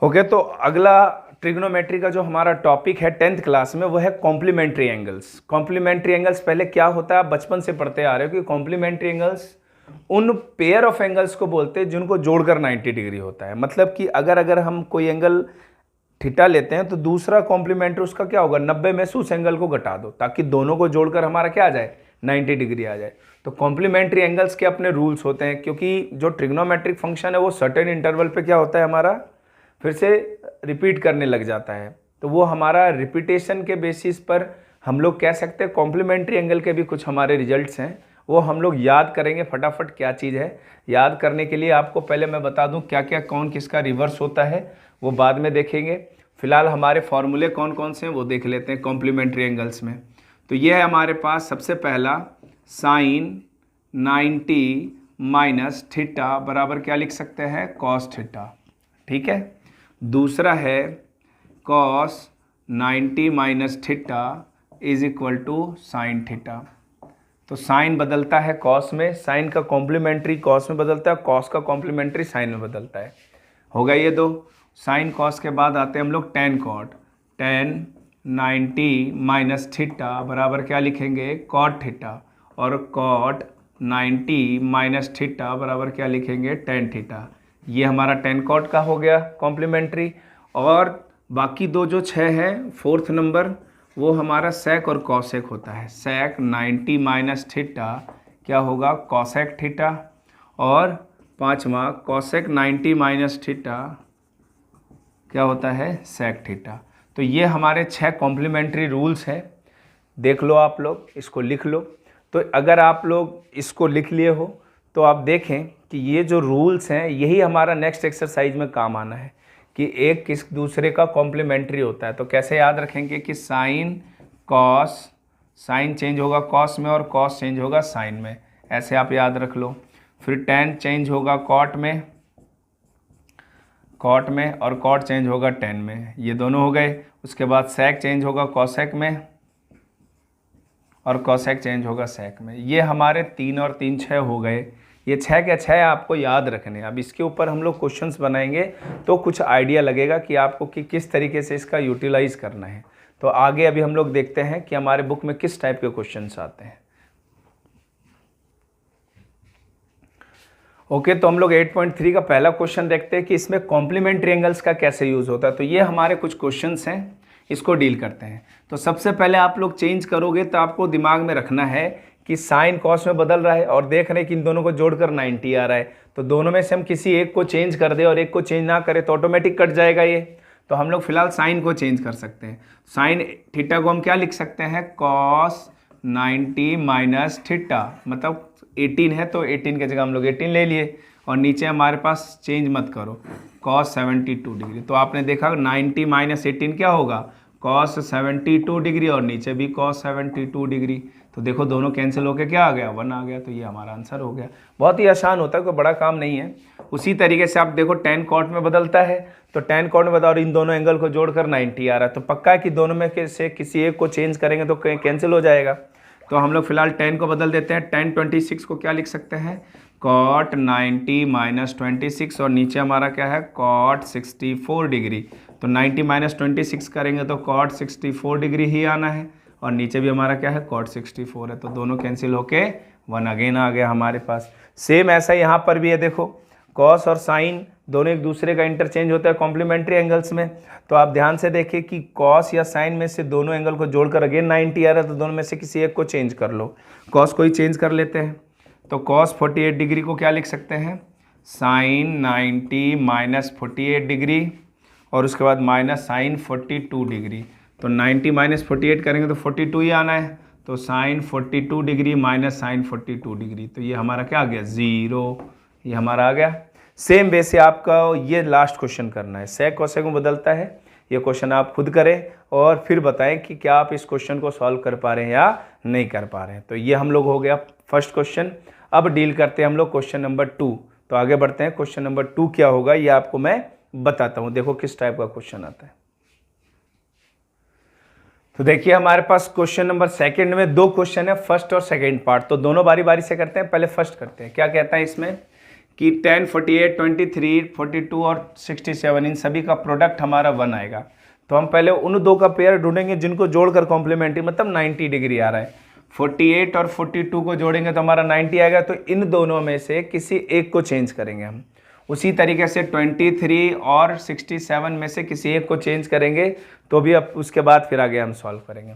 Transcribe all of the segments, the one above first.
Okay, तो अगला trigonometry का जो हमारा टॉपिक है 10th क्लास में वो है कॉम्प्लीमेंट्री एंगल्स। कॉम्प्लीमेंट्री एंगल्स पहले क्या होता है, आप बचपन से पढ़ते आ रहे हो कि कॉम्प्लीमेंट्री एंगल्स उन पेयर ऑफ एंगल्स को बोलते हैं जिनको जोड़कर 90 डिग्री होता है। मतलब कि अगर हम कोई एंगल थीटा लेते हैं तो दूसरा कॉम्प्लीमेंट्री उसका क्या होगा, 90 में से उस एंगल को घटा दो ताकि दोनों को जोड़कर हमारा क्या आ जाए, 90 डिग्री आ जाए। तो कॉम्प्लीमेंट्री एंगल्स के अपने रूल्स होते हैं, क्योंकि जो ट्रिग्नोमेट्रिक फंक्शन है वो सर्टेन इंटरवल पे क्या होता है हमारा, फिर से रिपीट करने लग जाता है। तो वो हमारा रिपीटेशन के बेसिस पर हम लोग कह सकते हैं कॉम्प्लीमेंट्री एंगल के भी कुछ हमारे रिजल्ट्स हैं, वो हम लोग याद करेंगे फटाफट। क्या चीज़ है, याद करने के लिए आपको पहले मैं बता दूं क्या क्या कौन किसका रिवर्स होता है, वो बाद में देखेंगे। फिलहाल हमारे फॉर्मूले कौन कौन से हैं वो देख लेते हैं कॉम्प्लीमेंट्री एंगल्स में। तो ये है हमारे पास सबसे पहला साइन 90 माइनस थीटा बराबर क्या लिख सकते हैं, कॉस थीटा। ठीक है, दूसरा है cos 90 minus theta is equal to sine theta. तो साइन बदलता है कॉस में, साइन का कॉम्प्लीमेंट्री कॉस में बदलता है, कॉस का कॉम्प्लीमेंट्री साइन में बदलता है। होगा ये दो। साइन कॉस के बाद आते हैं हम लोग tan cot. Tan 90 minus theta बराबर क्या लिखेंगे, कॉट थीटा। और कॉट 90 माइनस थीटा बराबर क्या लिखेंगे, टेन थीटा। ये हमारा टेन कॉट का हो गया कॉम्प्लीमेंट्री। और बाकी दो जो छः हैं, फोर्थ नंबर वो हमारा सेक और कॉसेक होता है। सेक 90 माइनस थीटा क्या होगा, कॉसेक थीटा। और पांचवा कॉसेक 90 माइनस थीटा क्या होता है, सेक थीटा। तो ये हमारे 6 कॉम्प्लीमेंट्री रूल्स हैं, देख लो आप लोग, इसको लिख लो। तो अगर आप लोग इसको लिख लिए हो तो आप देखें कि ये जो रूल्स हैं यही हमारा नेक्स्ट एक्सरसाइज में काम आना है कि एक किस दूसरे का कॉम्प्लीमेंट्री होता है। तो कैसे याद रखेंगे कि साइन कॉस, साइन चेंज होगा कॉस में और कॉस चेंज होगा साइन में, ऐसे आप याद रख लो। फिर टेन चेंज होगा कॉट में, कॉट में, और कॉट चेंज होगा टेन में, ये दोनों हो गए। उसके बाद सेक चेंज होगा कॉसेक में और कॉसेक चेंज होगा सेक में। ये हमारे 3 और 3 6 हो गए। ये 6 के 6 आपको याद रखने। अब इसके ऊपर हम लोग क्वेश्चंस बनाएंगे तो कुछ आइडिया लगेगा कि आपको कि किस तरीके से इसका यूटिलाइज करना है। तो आगे अभी हम लोग देखते हैं कि हमारे बुक में किस टाइप के क्वेश्चंस आते हैं। ओके, तो हम लोग 8.3 का पहला क्वेश्चन देखते हैं कि इसमें कॉम्प्लीमेंट्री एंगल्स का कैसे यूज होता है। तो ये हमारे कुछ क्वेश्चंस हैं, इसको डील करते हैं। तो सबसे पहले आप लोग चेंज करोगे तो आपको दिमाग में रखना है कि साइन कॉस में बदल रहा है और देख रहे हैं कि इन दोनों को जोड़कर 90 आ रहा है। तो दोनों में से हम किसी एक को चेंज कर दे और एक को चेंज ना करें तो ऑटोमेटिक कट जाएगा ये। तो हम लोग फिलहाल साइन को चेंज कर सकते हैं। साइन थीटा को हम क्या लिख सकते हैं, कॉस 90 माइनस थीटा, मतलब 18 है तो 18 की जगह हम लोग 18 ले लिए। और नीचे हमारे पास चेंज मत करो, कॉस 72 डिग्री। तो आपने देखा 90 माइनस 18 क्या होगा, कॉस 72 डिग्री, और नीचे भी कॉस 72 डिग्री। तो देखो दोनों कैंसिल होकर क्या आ गया, 1 आ गया। तो ये हमारा आंसर हो गया। बहुत ही आसान होता है, कोई बड़ा काम नहीं है। उसी तरीके से आप देखो टेन कॉट में बदलता है, तो टेन कॉट में बदला और इन दोनों एंगल को जोड़कर 90 आ रहा है। तो पक्का है कि दोनों में से किसी एक को चेंज करेंगे तो कैंसिल हो जाएगा। तो हम लोग फिलहाल 10 को बदल देते हैं। 10 26 को क्या लिख सकते हैं, कॉट 90 माइनस 26, और नीचे हमारा क्या है, कॉट 64 डिग्री। तो 90 माइनस 26 करेंगे तो कॉट 64 डिग्री ही आना है, और नीचे भी हमारा क्या है, कॉट 64 है। तो दोनों कैंसिल होके 1 अगेन आ गया हमारे पास। सेम ऐसा यहाँ पर भी है, देखो कॉस और साइन दोनों एक दूसरे का इंटरचेंज होता है कॉम्प्लीमेंट्री एंगल्स में। तो आप ध्यान से देखिए कि कॉस या साइन में से दोनों एंगल को जोड़कर अगेन 90 आ रहा है, तो दोनों में से किसी एक को चेंज कर लो। कॉस को ही चेंज कर लेते हैं। तो कॉस 48 डिग्री को क्या लिख सकते हैं, साइन 90 माइनस 48 डिग्री, और उसके बाद माइनस साइन 42 डिग्री। तो 90 माइनस 48 करेंगे तो 42 ही आना है। तो sine 42 degree minus sine 42 degree. तो ये हमारा क्या आ गया, 0। ये हमारा आ गया। सेम वे से आपका ये लास्ट क्वेश्चन करना है, सेक कॉसेक में बदलता है। ये क्वेश्चन आप खुद करें और फिर बताएं कि क्या आप इस क्वेश्चन को सॉल्व कर पा रहे हैं या नहीं कर पा रहे हैं। तो ये हम लोग हो गया फर्स्ट क्वेश्चन। अब डील करते हैं हम लोग क्वेश्चन नंबर 2। तो आगे बढ़ते हैं। क्वेश्चन नंबर 2 क्या होगा ये आपको मैं बताता हूं। देखो किस टाइप का क्वेश्चन आता है। तो देखिए हमारे पास क्वेश्चन नंबर सेकंड में 2 क्वेश्चन है, फर्स्ट और सेकंड पार्ट। तो दोनों बारी बारी से करते हैं। पहले फर्स्ट करते हैं। क्या कहता है इसमें कि 10, 48, 23, 42 और 67 इन सभी का प्रोडक्ट हमारा 1 आएगा। तो हम पहले उन दो का पेयर ढूंढेंगे जिनको जोड़कर कॉम्प्लीमेंट्री मतलब 90 डिग्री आ रहा है। 48 और 42 को जोड़ेंगे तो हमारा 90 आएगा। तो इन दोनों में से किसी एक को चेंज करेंगे हम। उसी तरीके से 23 और 67 में से किसी एक को चेंज करेंगे तो भी अब उसके बाद फिर आगे हम सॉल्व करेंगे।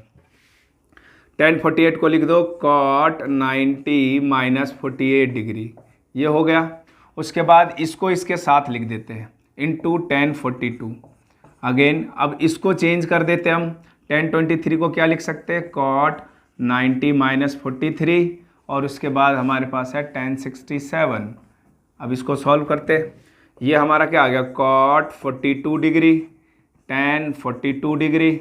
10, 48 को लिख दो cot 90 माइनस 48 डिग्री, ये हो गया। उसके बाद इसको इसके साथ लिख देते हैं इंटू 10, 42। अगेन अब इसको चेंज कर देते हैं हम। 10, 23 को क्या लिख सकते हैं cot 90 माइनस 43 और उसके बाद हमारे पास है 10, 67। अब इसको सॉल्व करते हैं। ये हमारा क्या आ गया cot 42 डिग्री, tan 42 डिग्री,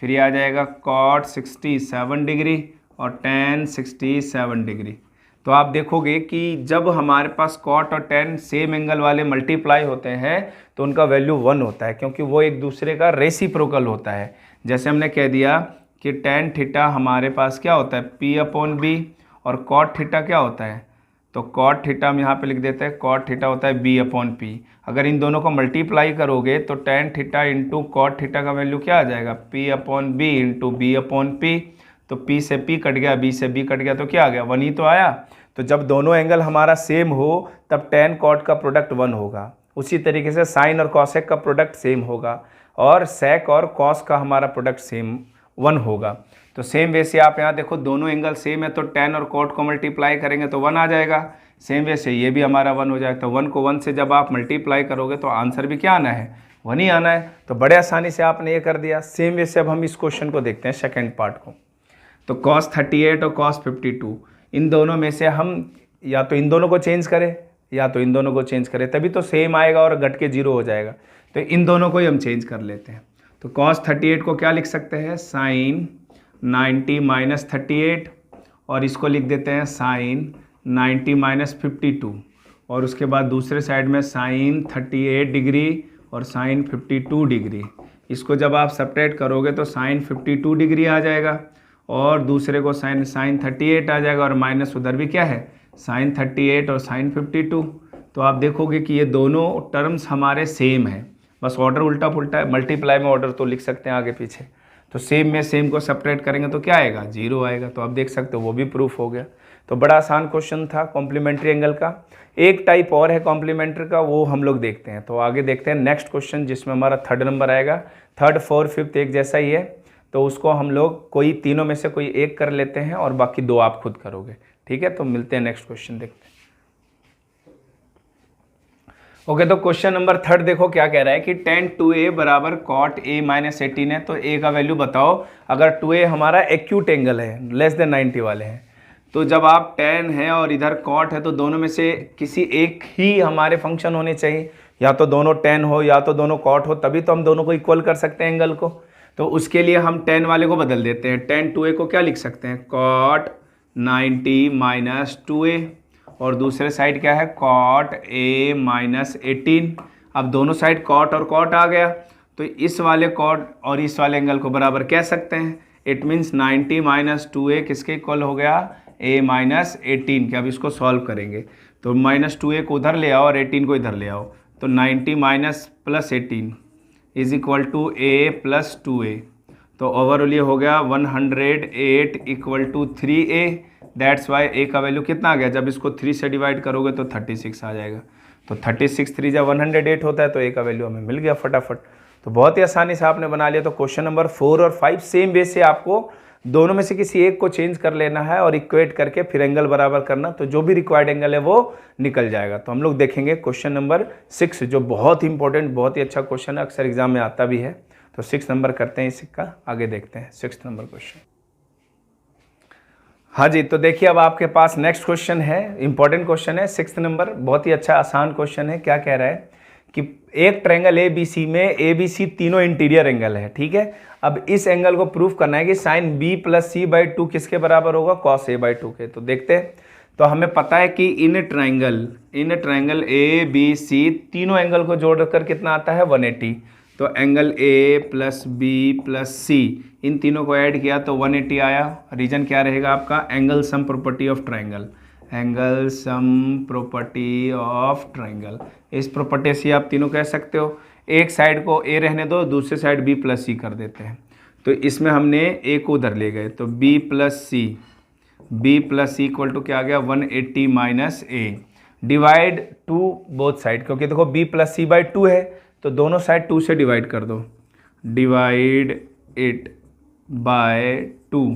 फिर ये आ जाएगा cot 67 डिग्री और tan 67 डिग्री। तो आप देखोगे कि जब हमारे पास cot और tan सेम एंगल वाले मल्टीप्लाई होते हैं तो उनका वैल्यू 1 होता है, क्योंकि वो एक दूसरे का रेसिप्रोकल होता है। जैसे हमने कह दिया कि tan थीटा हमारे पास क्या होता है P/B और cot थीटा क्या होता है, तो cot थीटा हम यहाँ पे लिख देते हैं cot थीटा होता है B/P। अगर इन दोनों को मल्टीप्लाई करोगे तो tan theta into cot theta का वैल्यू क्या आ जाएगा P/B इंटू B/P। तो P से P कट गया, B से B कट गया, तो क्या आ गया 1 ही तो आया। तो जब दोनों एंगल हमारा सेम हो तब tan cot का प्रोडक्ट 1 होगा। उसी तरीके से साइन और कॉसेक का प्रोडक्ट सेम होगा और सेक और कॉस का हमारा प्रोडक्ट सेम 1 होगा। तो सेम वे से आप यहाँ देखो दोनों एंगल सेम है तो tan और cot को मल्टीप्लाई करेंगे तो 1 आ जाएगा। सेम वे से ये भी हमारा 1 हो जाएगा। तो 1 को 1 से जब आप मल्टीप्लाई करोगे तो आंसर भी क्या आना है 1 ही आना है। तो बड़े आसानी से आपने ये कर दिया। सेम वे से अब हम इस क्वेश्चन को देखते हैं सेकेंड पार्ट को। तो cos 38 और cos 52 इन दोनों में से हम या तो इन दोनों को चेंज करें या तो इन दोनों को चेंज करें, तभी तो सेम आएगा और घट के 0 हो जाएगा। तो इन दोनों को ही हम चेंज कर लेते हैं। तो cos 38 को क्या लिख सकते हैं sin 90 माइनस 38 और इसको लिख देते हैं sin 90 माइनस 52 और उसके बाद दूसरे साइड में sin 38 डिग्री और sin 52 डिग्री। इसको जब आप सब्ट्रैक्ट करोगे तो sin 52 डिग्री आ जाएगा और दूसरे को sin 38 आ जाएगा और माइनस उधर भी क्या है sin 38 और sin 52। तो आप देखोगे कि ये दोनों टर्म्स हमारे सेम है, बस ऑर्डर उल्टा पुल्टा है। मल्टीप्लाई में ऑर्डर तो लिख सकते हैं आगे पीछे। तो सेम में सेम को सब्ट्रैक्ट करेंगे तो क्या आएगा 0 आएगा। तो आप देख सकते हो वो भी प्रूफ हो गया। तो बड़ा आसान क्वेश्चन था कॉम्प्लीमेंट्री एंगल का। एक टाइप और है कॉम्प्लीमेंट्री का, वो हम लोग देखते हैं। तो आगे देखते हैं नेक्स्ट क्वेश्चन जिसमें हमारा 3rd नंबर आएगा। 3rd, 4th, 5th एक जैसा ही है, तो उसको हम लोग कोई तीनों में से कोई एक कर लेते हैं और बाकी 2 आप खुद करोगे। ठीक है, तो मिलते हैं नेक्स्ट क्वेश्चन देखते हैं। ओके, तो क्वेश्चन नंबर 3rd देखो क्या कह रहा है कि tan 2a बराबर cot a माइनस 18 है। तो a का वैल्यू बताओ। अगर 2a हमारा एक्यूट एंगल है, लेस देन 90 वाले हैं, तो जब आप tan है और इधर cot है तो दोनों में से किसी एक ही हमारे फंक्शन होने चाहिए। या तो दोनों tan हो या तो दोनों cot हो, तभी तो हम दोनों को इक्वल कर सकते हैं एंगल को। तो उसके लिए हम tan वाले को बदल देते हैं। tan 2a को क्या लिख सकते हैं cot 90 माइनस 2a और दूसरे साइड क्या है cot a माइनस 18। अब दोनों साइड cot और cot आ गया तो इस वाले cot और इस वाले एंगल को बराबर कह सकते हैं। इट मीन्स 90 माइनस 2a किसके इक्वल हो गया a माइनस 18 के। अब इसको सॉल्व करेंगे तो माइनस 2a को उधर ले आओ और 18 को इधर ले आओ। तो 90 minus plus 18 is equal to a plus 2a। तो ओवरऑल ये हो गया 108 equal to 3a। That's why a का वैल्यू कितना आ गया, जब इसको 3 से डिवाइड करोगे तो 36 आ जाएगा। तो 36 3 जब 108 होता है तो a का वैल्यू हमें मिल गया फटाफट। तो बहुत ही आसानी से आपने बना लिया। तो क्वेश्चन नंबर 4 और 5 सेम वे से आपको दोनों में से किसी एक को चेंज कर लेना है और इक्वेट करके फिर एंगल बराबर करना, तो जो भी रिक्वायर्ड एंगल है वो निकल जाएगा। तो हम लोग देखेंगे क्वेश्चन नंबर 6 जो बहुत ही इंपॉर्टेंट, बहुत ही अच्छा क्वेश्चन है, अक्सर एग्जाम में आता भी है। तो 6 नंबर करते हैं इसका, आगे देखते हैं 6th नंबर क्वेश्चन। हाँ जी, तो देखिए अब आपके पास नेक्स्ट क्वेश्चन है, इंपॉर्टेंट क्वेश्चन है 6th नंबर, बहुत ही अच्छा आसान क्वेश्चन है। क्या कह रहा है कि एक ट्रायंगल ABC में ABC तीनों इंटीरियर एंगल है। ठीक है, अब इस एंगल को प्रूफ करना है कि साइन B प्लस C/2 किसके बराबर होगा cos A/2 के। तो देखते हैं। तो हमें पता है कि इन ट्रायंगल ABC तीनों एंगल को जोड़कर कितना आता है 180। तो angle A plus B plus C इन तीनों को ऐड किया तो 180 आया। रीजन क्या रहेगा आपका angle sum property of triangle. Angle sum property of triangle. इस प्रॉपर्टी से आप तीनों कह सकते हो। एक साइड को ए रहने दो, दूसरे साइड बी प्लस सी कर देते हैं। तो इसमें हमने ए को उधर ले गए, तो B plus C equal to क्या आ गया 180 minus A divide to both side, क्योंकि देखो बी प्लस सी बाई 2 है तो दोनों साइड 2 से डिवाइड कर दो, डिवाइड इट बाय 2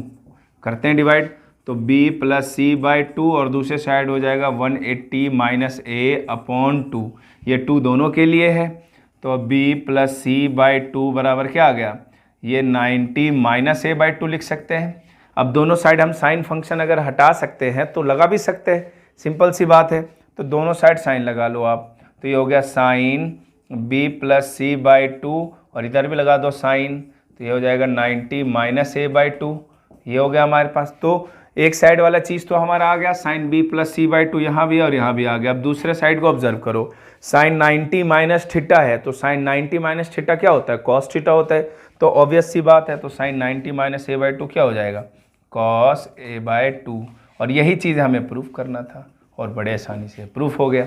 करते हैं डिवाइड, तो b प्लस सी बाई 2 और दूसरे साइड हो जाएगा 180 माइनस ए अपॉन 2। ये 2 दोनों के लिए है, तो b प्लस सी बाई 2 बराबर क्या आ गया, ये 90 माइनस ए बाई 2 लिख सकते हैं। अब दोनों साइड हम साइन फंक्शन अगर हटा सकते हैं तो लगा भी सकते हैं, सिंपल सी बात है। तो दोनों साइड साइन लगा लो आप, तो ये हो गया sine b plus C by 2 और इधर भी लगा दो साइन, तो ये हो जाएगा 90 माइनस ए बाई 2। ये हो गया हमारे पास। तो एक साइड वाला चीज़ तो हमारा आ गया sine b plus C by 2, यहाँ भी और यहाँ भी आ गया। अब दूसरे साइड को ऑब्जर्व करो, साइन 90 माइनस थीटा है, तो साइन 90 माइनस थीटा क्या होता है, कॉस थीटा होता है। तो ऑब्वियस सी बात है, तो साइन 90 माइनस ए बाई 2 क्या हो जाएगा, कॉस ए बाई 2। और यही चीज़ हमें प्रूफ करना था और बड़े आसानी से प्रूफ हो गया।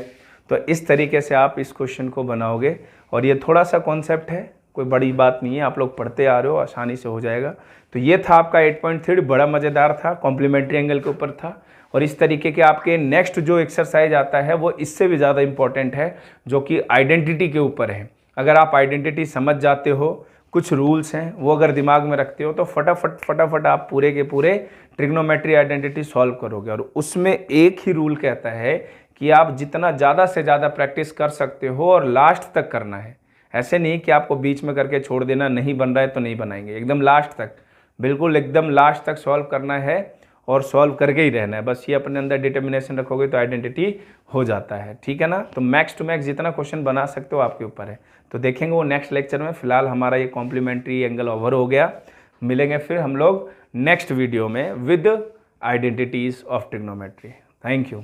तो इस तरीके से आप इस क्वेश्चन को बनाओगे, और ये थोड़ा सा कॉन्सेप्ट है, कोई बड़ी बात नहीं है, आप लोग पढ़ते आ रहे हो, आसानी से हो जाएगा। तो ये था आपका 8.3, बड़ा मज़ेदार था, कॉम्प्लीमेंट्री एंगल के ऊपर था। और इस तरीके के आपके नेक्स्ट जो एक्सरसाइज आता है वो इससे भी ज़्यादा इंपॉर्टेंट है, जो कि आइडेंटिटी के ऊपर है। अगर आप आइडेंटिटी समझ जाते हो, कुछ रूल्स हैं वो अगर दिमाग में रखते हो, तो फटाफट आप पूरे के पूरे ट्रिग्नोमेट्री आइडेंटिटी सॉल्व करोगे। और उसमें एक ही रूल कहता है कि आप जितना ज़्यादा से ज़्यादा प्रैक्टिस कर सकते हो और लास्ट तक करना है। ऐसे नहीं कि आपको बीच में करके छोड़ देना, नहीं बन रहा है तो नहीं बनाएंगे, एकदम लास्ट तक, बिल्कुल एकदम लास्ट तक सॉल्व करना है और सॉल्व करके ही रहना है। बस ये अपने अंदर डिटर्मिनेशन रखोगे तो आइडेंटिटी हो जाता है, ठीक है ना। तो मैक्स टू मैक्स जितना क्वेश्चन बना सकते हो आपके ऊपर है। तो देखेंगे वो नेक्स्ट लेक्चर में। फिलहाल हमारा ये कॉम्प्लीमेंट्री एंगल ओवर हो गया। मिलेंगे फिर हम लोग नेक्स्ट वीडियो में with identities of trigonometry. Thank you.